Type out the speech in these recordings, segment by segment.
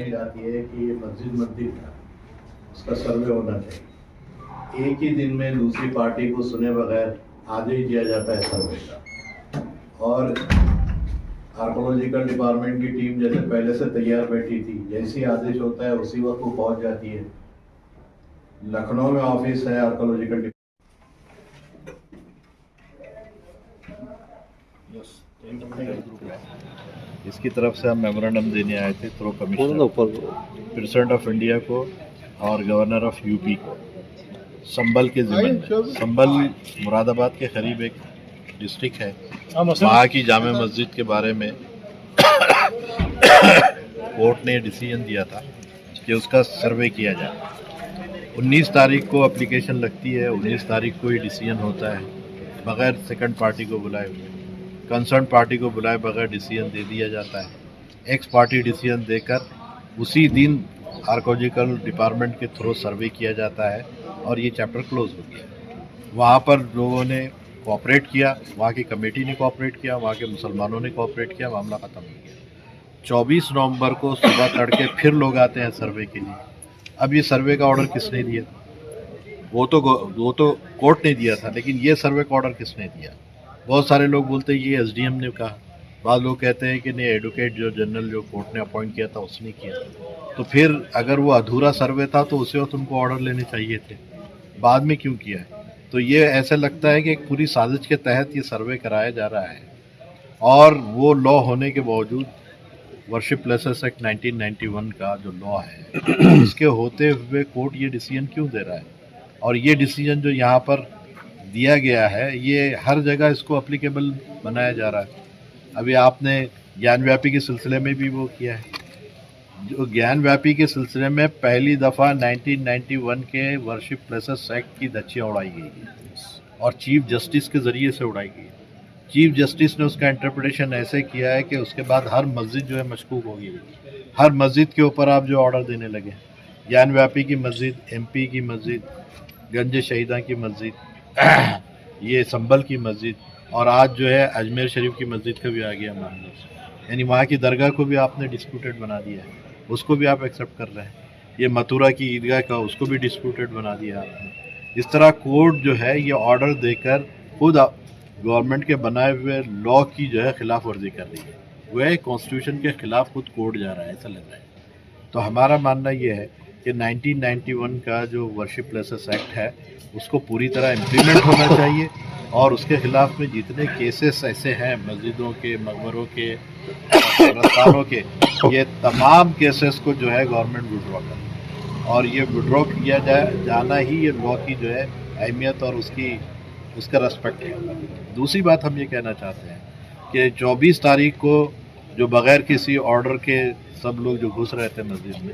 जाती है कि ये मस्जिद मंदिर था, उसका सर्वे होना चाहिए। एक ही दिन में दूसरी पार्टी को सुने बगैर आदेश दिया जाता है सर्वे का, और आर्कोलॉजिकल डिपार्टमेंट की टीम जैसे पहले से तैयार बैठी थी, जैसी आदेश होता है उसी वक्त वो पहुंच जाती है। लखनऊ में ऑफिस है आर्कोलॉजिकल इसकी तरफ से हम मेमोरेंडम देने आए थे through commissioner president of India को और गवर्नर ऑफ यूपी को, संभल के ज़िम्मे में। संभल मुरादाबाद के करीब एक डिस्ट्रिक्ट है, वहाँ की जामे मस्जिद के बारे में कोर्ट ने डिसीजन दिया था कि उसका सर्वे किया जाए। 19 तारीख को एप्लीकेशन लगती है, 19 तारीख को ही डिसीजन होता है, बगैर सेकंड पार्टी को बुलाए हुए, कंसर्न पार्टी को बुलाए बगैर डिसीजन दे दिया जाता है। एक्स पार्टी डिसीजन देकर उसी दिन आर्कोलॉजिकल डिपार्टमेंट के थ्रू सर्वे किया जाता है और ये चैप्टर क्लोज हो गया। वहाँ पर लोगों ने कोऑपरेट किया, वहाँ की कमेटी ने कोऑपरेट किया, वहाँ के मुसलमानों ने कोऑपरेट किया, मामला ख़त्म हो गया। 24 नवंबर को सुबह तड़के फिर लोग आते हैं सर्वे के लिए। अब ये सर्वे का ऑर्डर किसने दिया? वो तो कोर्ट ने दिया था, लेकिन ये सर्वे का ऑर्डर किसने दिया? बहुत सारे लोग बोलते हैं ये एसडीएम ने कहा, बाद लोग कहते हैं कि नहीं, एडवोकेट जो जनरल जो कोर्ट ने अपॉइंट किया था उसने किया। तो फिर अगर वो अधूरा सर्वे था तो उसी वक्त उनको ऑर्डर लेने चाहिए थे, बाद में क्यों किया है? तो ये ऐसा लगता है कि एक पूरी साजिश के तहत ये सर्वे कराया जा रहा है, और वो लॉ होने के बावजूद वर्शिप प्लेसेस एक्ट 1991 का जो लॉ है उसके होते हुए कोर्ट ये डिसीजन क्यों दे रहा है? और ये डिसीजन जो यहाँ पर दिया गया है ये हर जगह इसको अप्लीकेबल बनाया जा रहा है। अभी आपने ज्ञान व्यापी के सिलसिले में भी वो किया है। जो ज्ञान व्यापी के सिलसिले में पहली दफ़ा 1991 के वर्शिप प्लेसेस एक्ट की धज्जियाँ उड़ाई गई है और चीफ जस्टिस के ज़रिए से उड़ाई गई। चीफ जस्टिस ने उसका इंटरप्रिटेशन ऐसे किया है कि उसके बाद हर मस्जिद जो है मशकूक होगी। हर मस्जिद के ऊपर आप जो ऑर्डर देने लगे, ज्ञान व्यापी की मस्जिद, एमपी की मस्जिद, गंज शहीदा की मस्जिद, ये संभल की मस्जिद, और आज जो है अजमेर शरीफ की मस्जिद का भी आ गया मामला। यानी वहाँ की दरगाह को भी आपने डिस्प्यूटेड बना दिया है, उसको भी आप एक्सेप्ट कर रहे हैं। ये मथुरा की ईदगाह का, उसको भी डिस्प्यूटेड बना दिया आपने। इस तरह कोर्ट जो है ये ऑर्डर देकर खुद गवर्नमेंट के बनाए हुए लॉ की जो है खिलाफ वर्जी कर रही है। वह कॉन्स्टिट्यूशन के खिलाफ खुद कोर्ट जा रहा है, ऐसा लग रहा है। तो हमारा मानना ये है कि 1991 का जो वर्शिप प्लेसेस एक्ट है उसको पूरी तरह इम्प्लीमेंट होना चाहिए, और उसके खिलाफ में जितने केसेस ऐसे हैं मस्जिदों के, मकबरों के, कब्रिस्तानों के, ये तमाम केसेस को जो है गवर्नमेंट विड्रॉ करे, और ये विड्रॉ किया जाना ही ये लॉ की जो है अहमियत और उसका रेस्पेक्ट है। दूसरी बात हम ये कहना चाहते हैं कि 24 तारीख को जो बग़ैर किसी ऑर्डर के सब लोग जो घुस रहे थे मस्जिद में,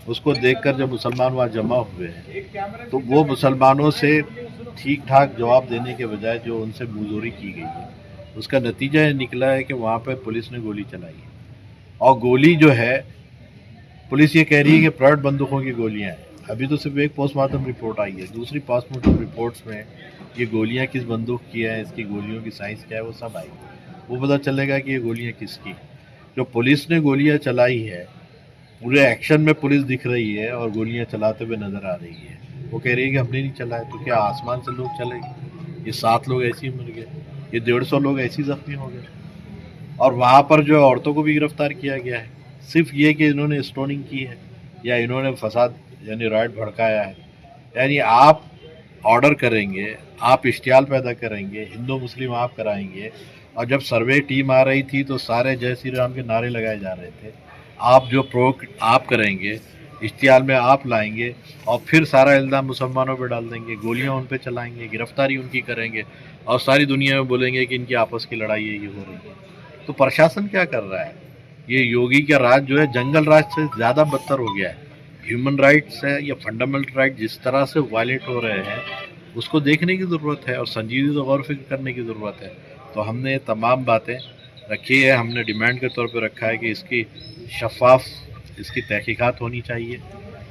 उसको देखकर जब मुसलमान वहाँ जमा हुए हैं तो वो मुसलमानों से ठीक ठाक जवाब देने के बजाय जो उनसे मुजोरी की गई है, उसका नतीजा ये निकला है कि वहाँ पर पुलिस ने गोली चलाई है। और गोली जो है, पुलिस ये कह रही है कि प्राइवेट बंदूकों की गोलियाँ हैं। अभी तो सिर्फ एक पोस्टमार्टम रिपोर्ट आई है, दूसरी पोस्टमार्टम रिपोर्ट्स में ये गोलियाँ किस बंदूक की है, इसकी गोलियों की साइज़ क्या है, वो सब आई। वो पता चलेगा कि ये गोलियाँ किसकी। जो पुलिस ने गोलियाँ चलाई है, पूरे एक्शन में पुलिस दिख रही है और गोलियां चलाते हुए नज़र आ रही है। वो कह रही है कि हमने नहीं चलाया, तो क्या आसमान से लोग चलेंगे? ये 7 लोग ऐसे ही मर गए, ये 150 लोग ऐसे ही जख्मी हो गए, और वहाँ पर जो औरतों को भी गिरफ्तार किया गया है, सिर्फ ये कि इन्होंने स्टोनिंग की है या इन्होंने फसाद यानी राइट भड़काया है। यानी आप ऑर्डर करेंगे, आप इश्तियाल पैदा करेंगे, हिंदू मुस्लिम आप कराएंगे, और जब सर्वे टीम आ रही थी तो सारे जय श्री राम के नारे लगाए जा रहे थे। आप जो प्रोक आप करेंगे, इश्तियाल में आप लाएंगे, और फिर सारा इल्ज़ाम मुसलमानों पर डाल देंगे, गोलियां उन पर चलाएंगे, गिरफ्तारी उनकी करेंगे, और सारी दुनिया में बोलेंगे कि इनकी आपस की लड़ाई है, ये हो रही है। तो प्रशासन क्या कर रहा है? ये योगी का राज जो है जंगल राज से ज़्यादा बदतर हो गया है। ह्यूमन राइट्स है या फंडामेंटल राइट जिस तरह से वायलेट हो रहे हैं, उसको देखने की ज़रूरत है और संजीदगी से गौर फिक्र करने की ज़रूरत है। तो हमने तमाम बातें रखी है, हमने डिमांड के तौर पर रखा है कि इसकी शफाफ इसकी तहकीकात होनी चाहिए,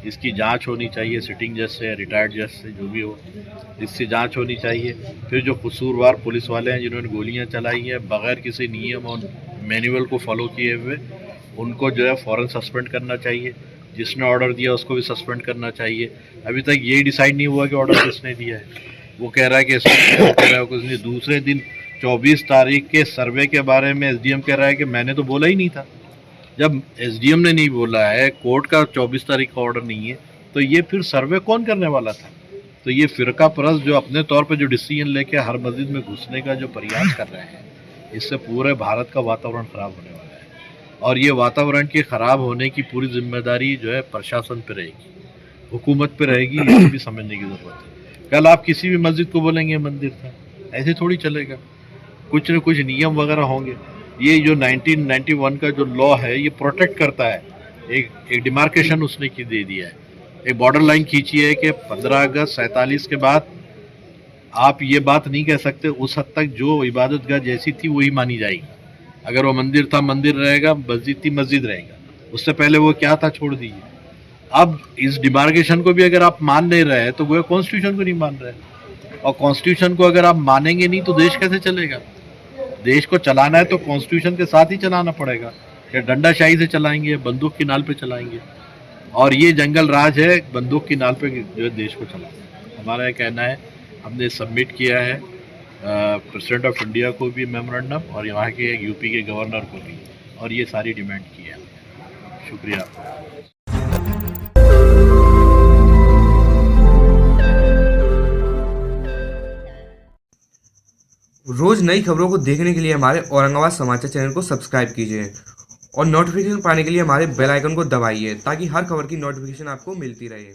इसकी जांच होनी चाहिए, सिटिंग जज से, रिटायर्ड जज से, जो भी हो, इससे जांच होनी चाहिए। फिर जो कसूरवार पुलिस वाले हैं जिन्होंने गोलियां चलाई हैं बगैर किसी नियम और मैनुअल को फॉलो किए हुए, उनको जो है फ़ौरन सस्पेंड करना चाहिए। जिसने ऑर्डर दिया उसको भी सस्पेंड करना चाहिए। अभी तक ये डिसाइड नहीं हुआ कि ऑर्डर किसने दिया है। वो कह रहा है कि वो कह रहा है कुछ नहीं। दूसरे दिन 24 तारीख के सर्वे के बारे में एसडीएम कह रहा है कि मैंने तो बोला ही नहीं था। जब एसडीएम ने नहीं बोला है, कोर्ट का 24 तारीख का ऑर्डर नहीं है, तो ये फिर सर्वे कौन करने वाला था? तो ये फिरका परस्त जो अपने तौर पे जो डिसीजन लेके हर मस्जिद में घुसने का जो प्रयास कर रहे हैं, इससे पूरे भारत का वातावरण खराब होने वाला है। और ये वातावरण के खराब होने की पूरी जिम्मेदारी जो है प्रशासन पे रहेगी, हुकूमत पे रहेगी। ये भी समझने की ज़रूरत है। कल आप किसी भी मस्जिद को बोलेंगे मंदिर था, ऐसे थोड़ी चलेगा। कुछ न कुछ नियम वगैरह होंगे। ये जो 1991 का जो लॉ है ये प्रोटेक्ट करता है। एक डिमार्केशन उसने की दे दिया है, एक बॉर्डर लाइन खींची है कि 15 अगस्त 47 के बाद आप ये बात नहीं कह सकते। उस हद तक जो इबादतगाह जैसी थी वही मानी जाएगी। अगर वो मंदिर था मंदिर रहेगा, मस्जिद थी मस्जिद रहेगा। उससे पहले वो क्या था छोड़ दीजिए। अब इस डिमार्केशन को भी अगर आप मान नहीं रहे हैं तो वो कॉन्स्टिट्यूशन को नहीं मान रहे, और कॉन्स्टिट्यूशन को अगर आप मानेंगे नहीं तो देश कैसे चलेगा? देश को चलाना है तो कॉन्स्टिट्यूशन के साथ ही चलाना पड़ेगा। या डंडाशाही से चलाएंगे, बंदूक की नाल पे चलाएंगे? और ये जंगल राज है, बंदूक की नाल पे जो है देश को चलाना। हमारा ये कहना है, हमने सबमिट किया है प्रेसिडेंट ऑफ इंडिया को भी मेमोरेंडम, और यहाँ के यूपी के गवर्नर को भी, और ये सारी डिमांड की है। शुक्रिया। रोज नई खबरों को देखने के लिए हमारे औरंगाबाद समाचार चैनल को सब्सक्राइब कीजिए और नोटिफिकेशन पाने के लिए हमारे बेल आइकन को दबाइए ताकि हर खबर की नोटिफिकेशन आपको मिलती रहे।